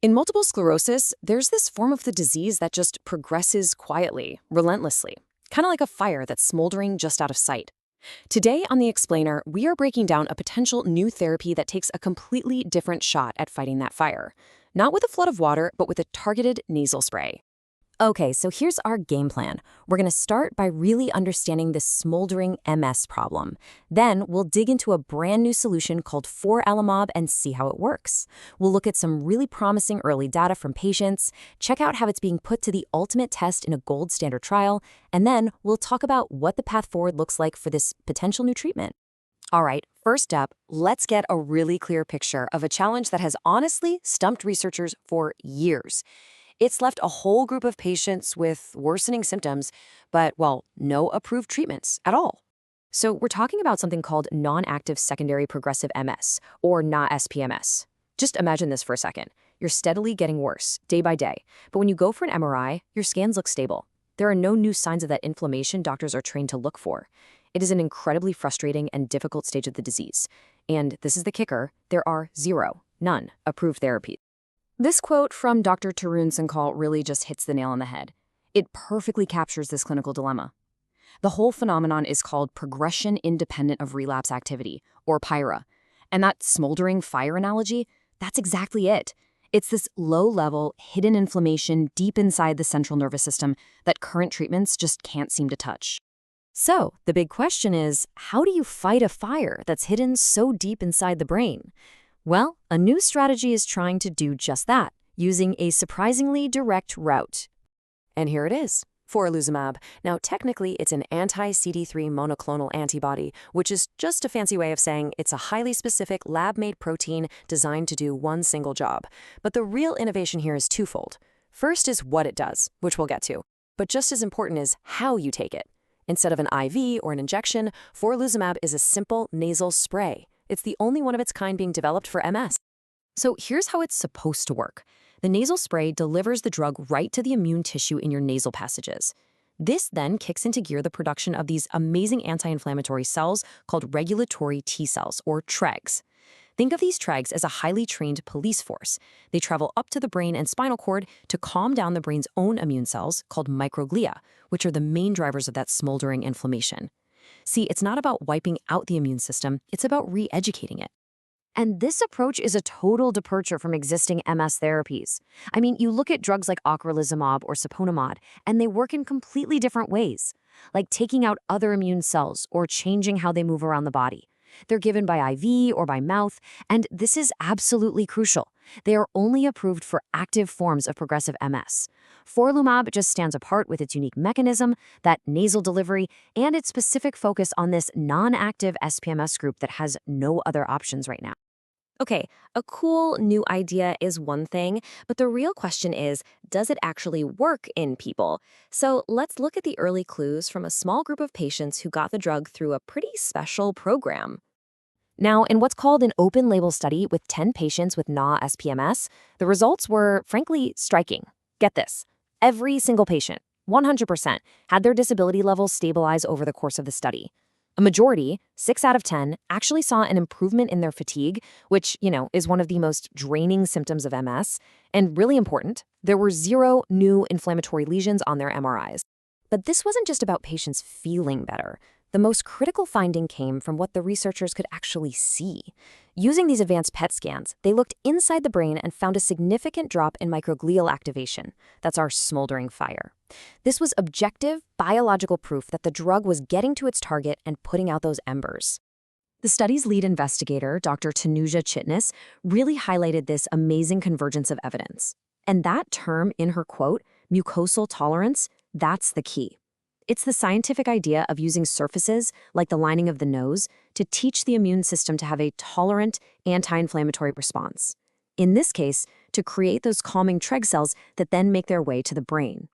In multiple sclerosis, there's this form of the disease that just progresses quietly, relentlessly, kind of like a fire that's smoldering just out of sight. Today on The Explainer, we are breaking down a potential new therapy that takes a completely different shot at fighting that fire. Not with a flood of water, but with a targeted nasal spray. Okay, so here's our game plan. We're going to start by really understanding this smoldering MS problem. Then we'll dig into a brand new solution called foralumab and see how it works. We'll look at some really promising early data from patients, check out how it's being put to the ultimate test in a gold standard trial, and then we'll talk about what the path forward looks like for this potential new treatment. All right, first up, let's get a really clear picture of a challenge that has honestly stumped researchers for years. It's left a whole group of patients with worsening symptoms, but, well, no approved treatments at all. So we're talking about something called non-active secondary progressive MS, or SPMS. Just imagine this for a second. You're steadily getting worse, day by day, but when you go for an MRI, your scans look stable. There are no new signs of that inflammation doctors are trained to look for. It is an incredibly frustrating and difficult stage of the disease. And this is the kicker, there are none, approved therapies. This quote from Dr. Tarun Sankal really just hits the nail on the head. It perfectly captures this clinical dilemma. The whole phenomenon is called progression independent of relapse activity, or PIRA. And that smoldering fire analogy, that's exactly it. It's this low-level, hidden inflammation deep inside the central nervous system that current treatments just can't seem to touch. So, the big question is, how do you fight a fire that's hidden so deep inside the brain? Well, a new strategy is trying to do just that, using a surprisingly direct route. And here it is, foralumab. Now, technically, it's an anti-CD3 monoclonal antibody, which is just a fancy way of saying it's a highly specific lab-made protein designed to do one single job. But the real innovation here is twofold. First is what it does, which we'll get to. But just as important is how you take it. Instead of an IV or an injection, foralumab is a simple nasal spray. It's the only one of its kind being developed for MS. So here's how it's supposed to work. The nasal spray delivers the drug right to the immune tissue in your nasal passages. This then kicks into gear the production of these amazing anti-inflammatory cells called regulatory T cells, or TREGs. Think of these TREGs as a highly trained police force. They travel up to the brain and spinal cord to calm down the brain's own immune cells, called microglia, which are the main drivers of that smoldering inflammation. See, it's not about wiping out the immune system, it's about re-educating it. And this approach is a total departure from existing MS therapies. I mean, you look at drugs like ocrelizumab or siponimod, and they work in completely different ways, like taking out other immune cells or changing how they move around the body. They're given by IV or by mouth, and this is absolutely crucial. They are only approved for active forms of progressive MS. Foralumab just stands apart with its unique mechanism, that nasal delivery, and its specific focus on this non-active SPMS group that has no other options right now. Okay, a cool new idea is one thing, but the real question is, does it actually work in people? So let's look at the early clues from a small group of patients who got the drug through a pretty special program. Now, in what's called an open-label study with 10 patients with SPMS, the results were, frankly, striking. Get this. Every single patient, 100%, had their disability levels stabilize over the course of the study. A majority, 6 out of 10, actually saw an improvement in their fatigue, which, is one of the most draining symptoms of MS. And really important, there were 0 new inflammatory lesions on their MRIs. But this wasn't just about patients feeling better. The most critical finding came from what the researchers could actually see. Using these advanced PET scans, they looked inside the brain and found a significant drop in microglial activation. That's our smoldering fire. This was objective, biological proof that the drug was getting to its target and putting out those embers. The study's lead investigator, Dr. Tanuja Chitnis, really highlighted this amazing convergence of evidence. And that term in her quote, mucosal tolerance, that's the key. It's the scientific idea of using surfaces, like the lining of the nose, to teach the immune system to have a tolerant, anti-inflammatory response. In this case, to create those calming TREG cells that then make their way to the brain.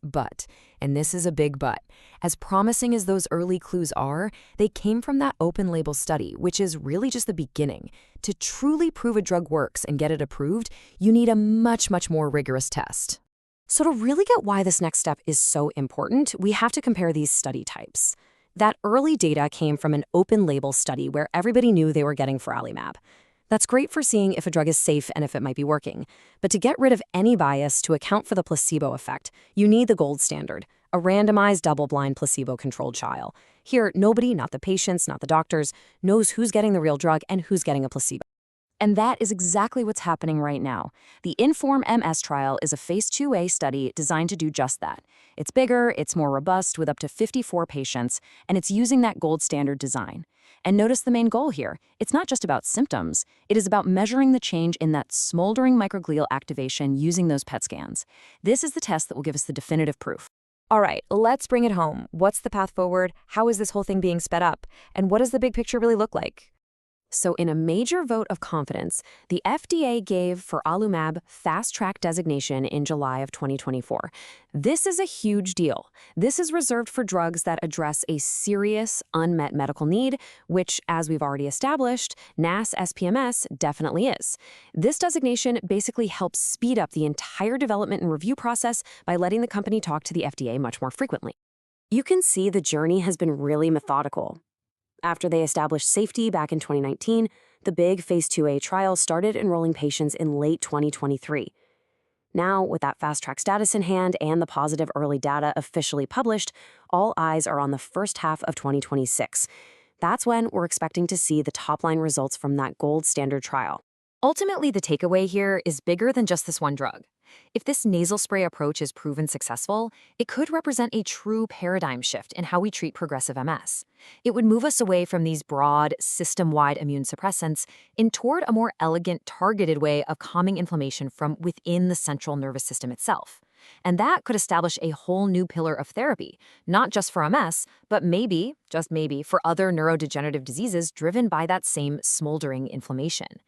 But, and this is a big but, as promising as those early clues are, they came from that open-label study, which is really just the beginning. To truly prove a drug works and get it approved, you need a much more rigorous test. So to really get why this next step is so important, we have to compare these study types. That early data came from an open-label study where everybody knew they were getting foralumab. That's great for seeing if a drug is safe and if it might be working. But to get rid of any bias to account for the placebo effect, you need the gold standard, a randomized double-blind placebo-controlled trial. Here, nobody, not the patients, not the doctors, knows who's getting the real drug and who's getting a placebo. And that is exactly what's happening right now. The INFORM MS trial is a phase 2A study designed to do just that. It's bigger, it's more robust with up to 54 patients, and it's using that gold standard design. And notice the main goal here. It's not just about symptoms. It is about measuring the change in that smoldering microglial activation using those PET scans. This is the test that will give us the definitive proof. All right, let's bring it home. What's the path forward? How is this whole thing being sped up? And what does the big picture really look like? So in a major vote of confidence, the FDA gave foralumab fast-track designation in July of 2024. This is a huge deal. This is reserved for drugs that address a serious unmet medical need, which, as we've already established, SPMS definitely is. This designation basically helps speed up the entire development and review process by letting the company talk to the FDA much more frequently. You can see the journey has been really methodical. After they established safety back in 2019, the big phase 2A trial started enrolling patients in late 2023. Now, with that fast-track status in hand and the positive early data officially published, all eyes are on the first half of 2026. That's when we're expecting to see the top-line results from that gold standard trial. Ultimately, the takeaway here is bigger than just this one drug. If this nasal spray approach is proven successful, it could represent a true paradigm shift in how we treat progressive MS. It would move us away from these broad, system-wide immune suppressants and toward a more elegant, targeted way of calming inflammation from within the central nervous system itself. And that could establish a whole new pillar of therapy, not just for MS, but maybe, just maybe, for other neurodegenerative diseases driven by that same smoldering inflammation.